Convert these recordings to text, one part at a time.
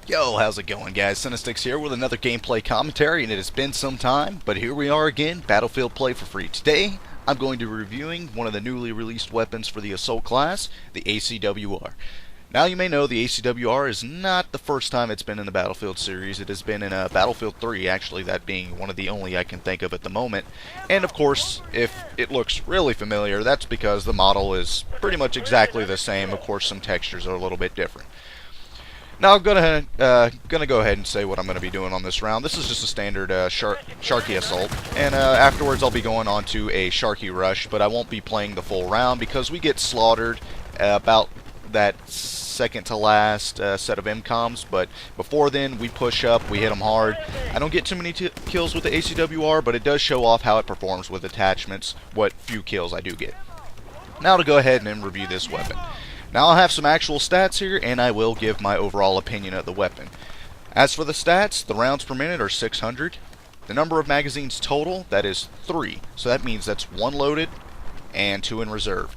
Yo, how's it going, guys? Cinestics here with another gameplay commentary, and it has been some time, but here we are again, Battlefield Play for Free. Today, I'm going to be reviewing one of the newly released weapons for the Assault class, the ACW-R. Now, you may know the ACW-R is not the first time it's been in the Battlefield series. It has been in Battlefield 3, actually, that being one of the only I can think of at the moment. And, of course, if it looks really familiar, that's because the model is pretty much exactly the same. Of course, some textures are a little bit different. Now I'm gonna go ahead and say what I'm gonna be doing on this round. This is just a standard Sharky assault, and afterwards I'll be going on to a Sharky rush, but I won't be playing the full round because we get slaughtered about that second to last set of MCOMs. But before then, we push up, we hit them hard. I don't get too many kills with the ACW-R, but it does show off how it performs with attachments, what few kills I do get. Now to go ahead and then review this weapon. Now I'll have some actual stats here, and I will give my overall opinion of the weapon. As for the stats, the rounds per minute are 600. The number of magazines total, that is 3. So that means that's 1 loaded and 2 in reserve.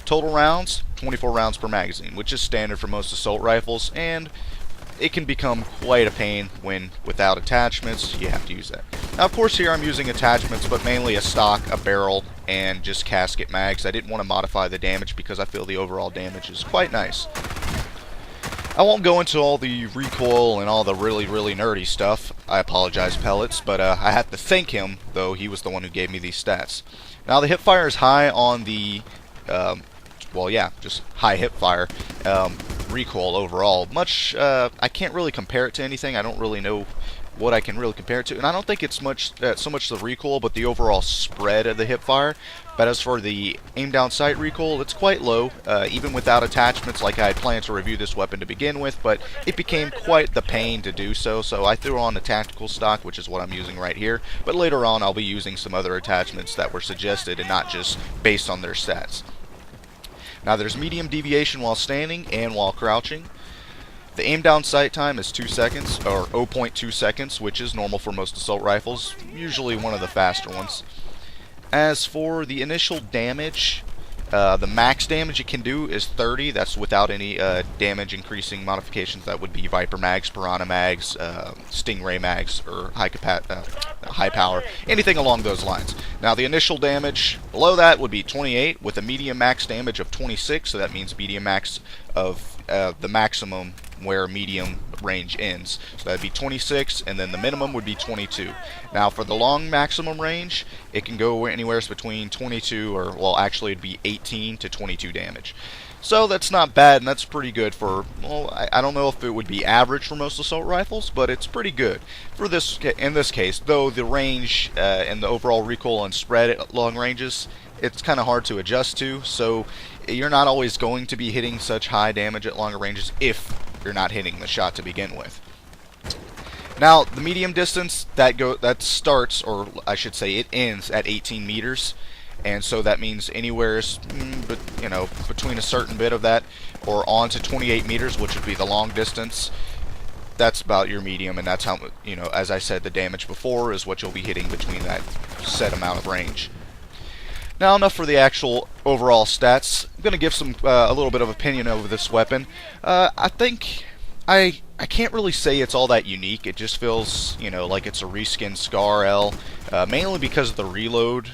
Total rounds, 24 rounds per magazine, which is standard for most assault rifles, and it can become quite a pain when without attachments you have to use that. Now of course here I'm using attachments, but mainly a stock, a barrel, and just casket mags. I didn't want to modify the damage because I feel the overall damage is quite nice. I won't go into all the recoil and all the really nerdy stuff. I apologize, Pellets, but I have to thank him, though he was the one who gave me these stats. Now the hipfire is high on the well, yeah, just high hipfire. Recoil overall. I can't really compare it to anything. I don't really know what I can really compare it to, and I don't think it's so much the recoil, but the overall spread of the hipfire. But as for the aim down sight recoil, it's quite low, even without attachments, like I had planned to review this weapon to begin with, but it became quite the pain to do so, so I threw on the tactical stock, which is what I'm using right here, but later on I'll be using some other attachments that were suggested and not just based on their stats. Now there's medium deviation while standing and while crouching. The aim down sight time is 2 seconds, or 0.2 seconds, which is normal for most assault rifles, usually one of the faster ones. As for the initial damage, the max damage it can do is 30. That's without any damage increasing modifications. That would be Viper mags, Piranha mags, Stingray mags, or high power, anything along those lines. Now the initial damage below that would be 28 with a medium max damage of 26, so that means medium max of the maximum where medium range ends. So that'd be 26, and then the minimum would be 22. Now for the long maximum range, it can go anywhere between 22, or well actually it'd be 18 to 22 damage. So that's not bad, and that's pretty good for, well, I don't know if it would be average for most assault rifles, but it's pretty good for this in this case. Though the range and the overall recoil and spread at long ranges, it's kind of hard to adjust to, so you're not always going to be hitting such high damage at longer ranges if you're not hitting the shot to begin with. Now the medium distance that starts, or I should say it ends at 18 meters, and so that means anywhere but between a certain bit of that or on to 28 meters, which would be the long distance. That's about your medium, and that's how, as I said, the damage before is what you'll be hitting between that set amount of range. Now enough for the actual overall stats. I'm going to give a little bit of opinion over this weapon. I think I can't really say it's all that unique. It just feels, like it's a reskinned SCAR-L, mainly because of the reload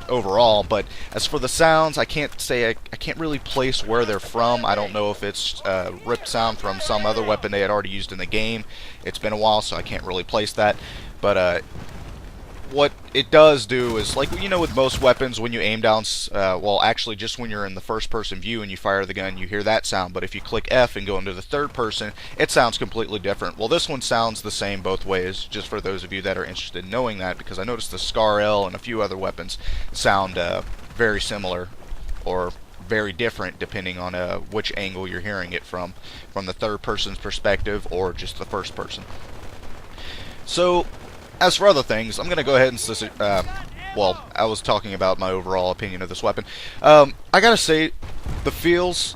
overall. But as for the sounds, I can't say I can't really place where they're from. I don't know if it's ripped sound from some other weapon they had already used in the game. It's been a while, so I can't really place that. But what it does do is, like, with most weapons, when you aim down, well, actually, just when you're in the first-person view and you fire the gun, you hear that sound. But if you click F and go into the third person, it sounds completely different. Well, this one sounds the same both ways, just for those of you that are interested in knowing that, because I noticed the SCAR-L and a few other weapons sound very similar, or very different, depending on which angle you're hearing it from the third person's perspective or just the first person. So as for other things, I'm going to go ahead and well, I was talking about my overall opinion of this weapon. I gotta say, the feels,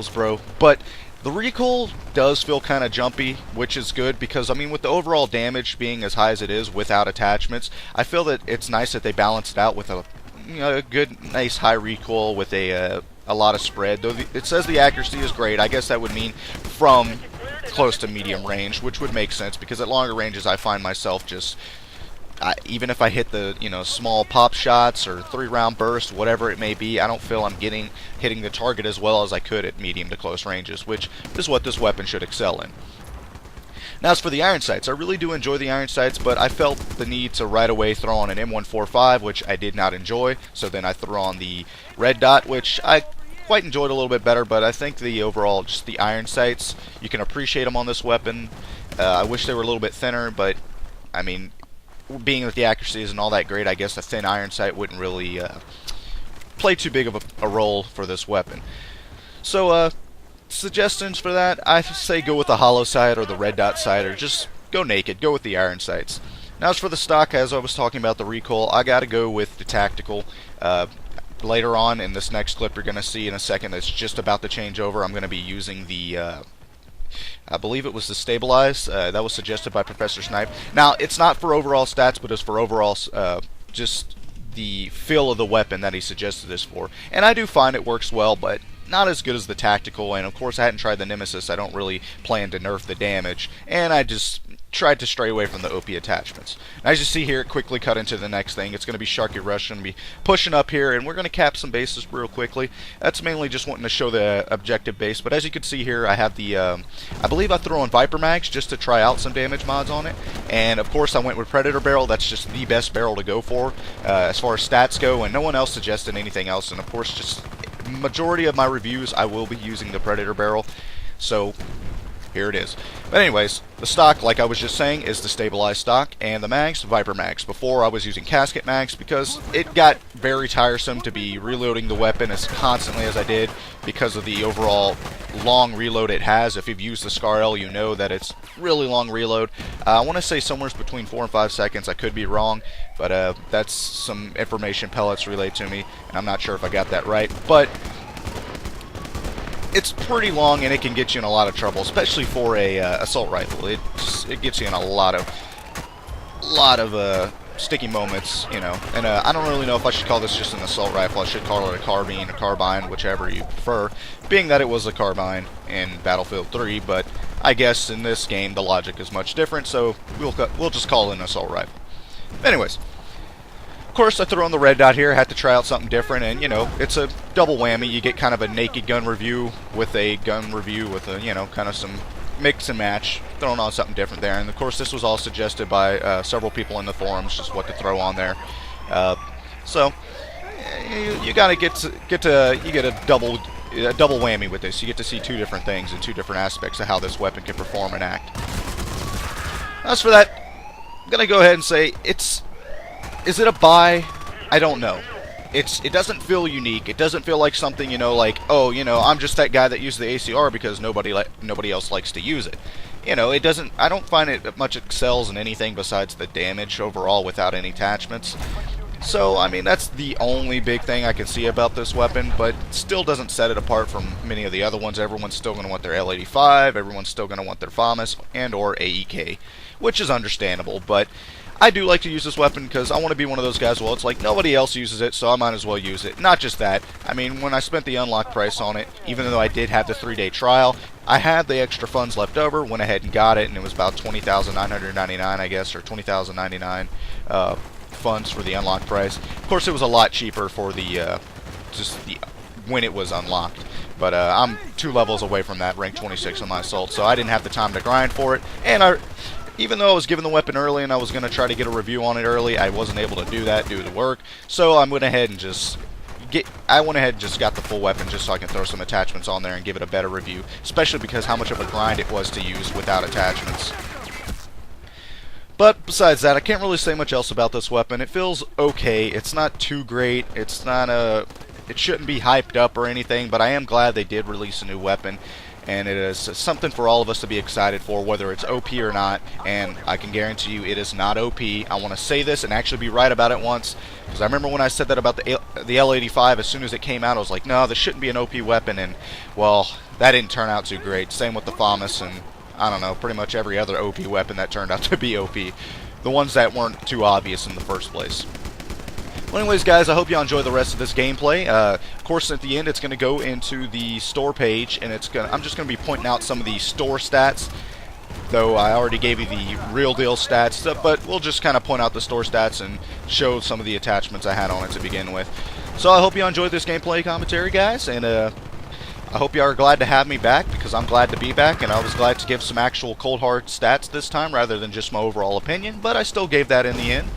bro. But the recoil does feel kind of jumpy, which is good because, I mean, with the overall damage being as high as it is without attachments, I feel that it's nice that they balanced it out with a good, nice high recoil with a a lot of spread. Though it says the accuracy is great, I guess that would mean from close to medium range, which would make sense because at longer ranges I find myself just even if I hit the small pop shots or 3-round burst, whatever it may be, I don't feel I'm hitting the target as well as I could at medium to close ranges, which is what this weapon should excel in. Now as for the iron sights, I really do enjoy the iron sights, but I felt the need to right away throw on an M145, which I did not enjoy, so then I threw on the red dot, which I quite enjoyed a little bit better, but I think the overall, just the iron sights, you can appreciate them on this weapon. I wish they were a little bit thinner, but I mean, being that the accuracy isn't all that great, I guess a thin iron sight wouldn't really play too big of a role for this weapon. So, suggestions for that, I say go with the hollow sight or the red dot sight, or just go naked, go with the iron sights. Now as for the stock, as I was talking about the recoil, I gotta go with the tactical. Later on in this next clip you're gonna see in a second that's just about to change over, I'm gonna be using the I believe it was the stabilize. That was suggested by Professor Snipe. Now, it's not for overall stats, but it's for overall just the feel of the weapon that he suggested this for. And I do find it works well, but not as good as the tactical. And of course, I hadn't tried the Nemesis. I don't really plan to nerf the damage. And I just tried to stray away from the OP attachments. And as you see here, it quickly cut into the next thing. It's going to be Sharky Rush, going to be pushing up here, and we're going to cap some bases real quickly. That's mainly just wanting to show the objective base, but as you can see here, I have the, I believe I threw on Viper Mags just to try out some damage mods on it, and of course I went with Predator Barrel. That's just the best barrel to go for as far as stats go, and no one else suggested anything else, and of course just majority of my reviews I will be using the Predator Barrel, so here it is. But anyways, the stock, like I was just saying, is the stabilized stock, and the mags, Viper Mags. Before I was using casket mags because it got very tiresome to be reloading the weapon as constantly as I did because of the overall long reload it has. If you've used the Scar L, you know that it's really long reload. I want to say somewhere between 4 and 5 seconds. I could be wrong, but that's some information Pellets relayed to me, and I'm not sure if I got that right. But it's pretty long, and it can get you in a lot of trouble, especially for a assault rifle. It gets you in a lot of sticky moments, you know. And I don't really know if I should call this just an assault rifle. I should call it a carbine, a carbine, whichever you prefer, being that it was a carbine in Battlefield 3. But I guess in this game the logic is much different, so we'll just call it an assault rifle. Anyways. Of course, I threw on the red dot here. I had to try out something different, and you know, it's a double whammy. You get kind of a naked gun review with a gun review with a, you know, kind of some mix and match, throwing on something different there. And of course, this was all suggested by several people in the forums, just what to throw on there. So you gotta get a double whammy with this. You get to see two different things and two different aspects of how this weapon can perform and act. As for that, I'm gonna go ahead and say is it a buy? I don't know. It doesn't feel unique. It doesn't feel like something, you know, like, oh, you know, I'm just that guy that uses the ACW-R because nobody else likes to use it. You know, it doesn't. I don't find it much excels in anything besides the damage overall without any attachments. So, I mean, that's the only big thing I can see about this weapon, but still doesn't set it apart from many of the other ones. Everyone's still going to want their L85, everyone's still going to want their FAMAS and or AEK, which is understandable, but I do like to use this weapon because I want to be one of those guys, well, it's like nobody else uses it, so I might as well use it. Not just that, I mean, when I spent the unlock price on it, even though I did have the 3-day trial, I had the extra funds left over, went ahead and got it, and it was about $20,999, I guess, or $20,099 funds for the unlock price. Of course, it was a lot cheaper for the when it was unlocked. But I'm 2 levels away from that, rank 26 on my assault, so I didn't have the time to grind for it, and even though I was given the weapon early and I was going to try to get a review on it early, I wasn't able to do that due to work. So I went ahead and just got the full weapon just so I can throw some attachments on there and give it a better review, especially because how much of a grind it was to use without attachments. But besides that, I can't really say much else about this weapon. It feels okay. It's not too great. It shouldn't be hyped up or anything, but I am glad they did release a new weapon. And it is something for all of us to be excited for, whether it's OP or not, and I can guarantee you it is not OP. I want to say this and actually be right about it once, because I remember when I said that about the L85, as soon as it came out, I was like, no, this shouldn't be an OP weapon, and, well, that didn't turn out too great. Same with the FAMAS, and, I don't know, pretty much every other OP weapon that turned out to be OP. The ones that weren't too obvious in the first place. But Well, anyways, guys, I hope you enjoy the rest of this gameplay. Of course, at the end, it's going to go into the store page, and I'm just going to be pointing out some of the store stats, though I already gave you the real deal stats, but we'll just kind of point out the store stats and show some of the attachments I had on it to begin with. So I hope you enjoyed this gameplay commentary, guys, and I hope you are glad to have me back, because I'm glad to be back, and I was glad to give some actual cold hard stats this time rather than just my overall opinion, but I still gave that in the end.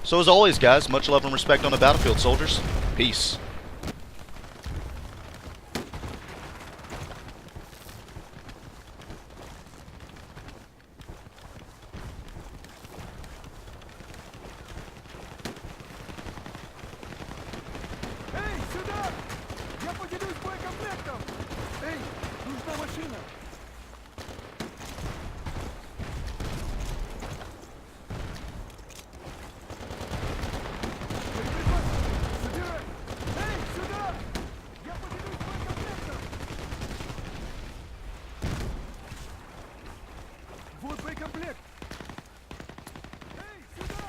So as always, guys, much love and respect on the battlefield, soldiers. Peace. Эй, сюда! Я поделюсь боекомплектом! Эй, нужна машина! Собирай! Эй, сюда! Я поделюсь боекомплектом! Вот боекомплект! Эй, сюда!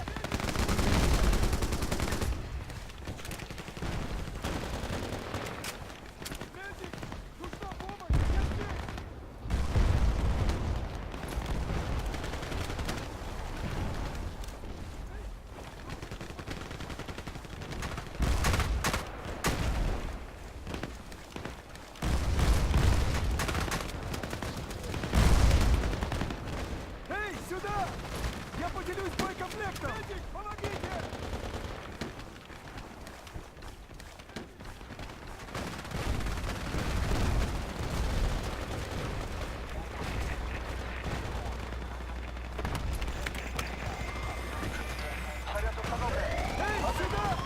Медик! Нужна помощь! Я здесь! Эй, сюда! Я поделюсь боекомплектом! Медик, помогите! Эй, сюда!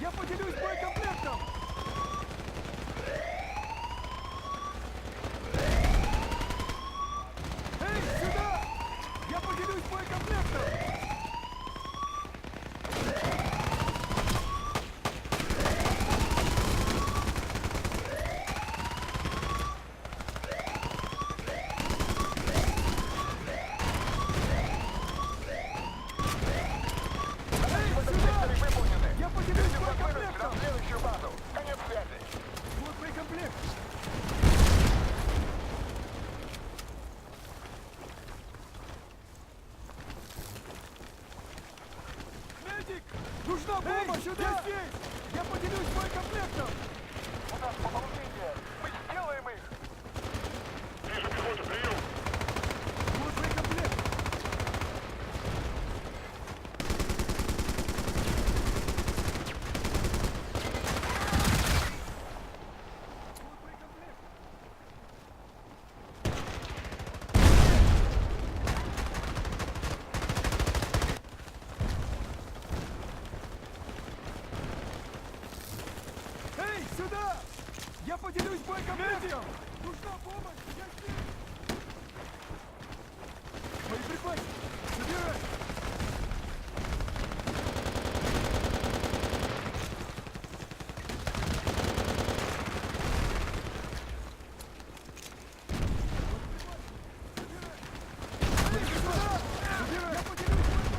Я поделюсь боекомплектом! Эй, сюда! Я поделюсь боекомплектом! Эй, сюда! Я поделюсь боекомплектом! Вот боекомплект! Медик! Нужна помощь! Сюда! Я здесь! Я поделюсь боекомплектом! У нас пополнение! Мы сделаем их! Вижу пехоту, прием! Вот боекомплект! Вот боекомплект! Эй, сюда! Я поделюсь боекомплектом! Нужна помощь! Я здесь! Боеприпасы! Собирай! Эй, сюда! Собирай! Я поделюсь боекомплектом!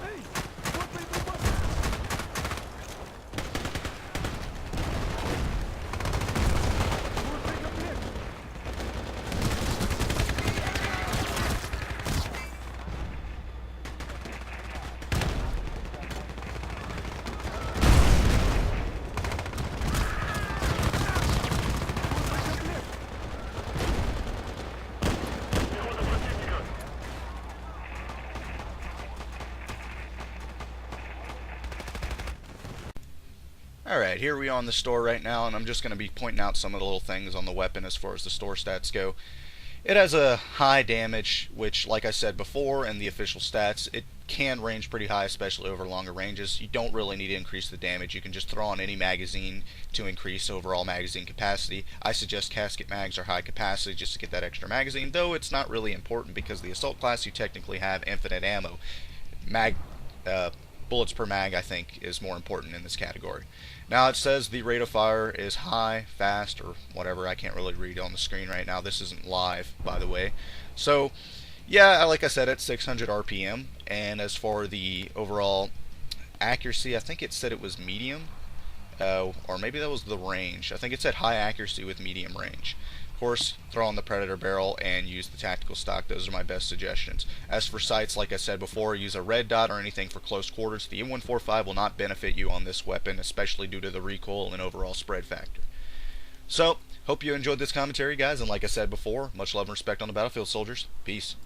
Эй, вот боеприпасы! Вот боекомплект! Вот боекомплект! Alright, here we are in the store right now, and I'm just going to be pointing out some of the little things on the weapon as far as the store stats go. It has a high damage, which, like I said before in the official stats, it can range pretty high, especially over longer ranges. You don't really need to increase the damage. You can just throw on any magazine to increase overall magazine capacity. I suggest casket mags are high capacity just to get that extra magazine, though it's not really important because the assault class you technically have infinite ammo. bullets per mag, I think, is more important in this category. Now it says the rate of fire is high, fast, or whatever. I can't really read on the screen right now. This isn't live, by the way. So, yeah, like I said, it's 600 RPM. And as for the overall accuracy, I think it said it was medium. Or maybe that was the range. I think it said high accuracy with medium range. Of course, throw on the Predator barrel and use the tactical stock. Those are my best suggestions. As for sights, like I said before, use a red dot or anything for close quarters. The M145 will not benefit you on this weapon, especially due to the recoil and overall spread factor. So, hope you enjoyed this commentary, guys, and like I said before, much love and respect on the battlefield, soldiers. Peace.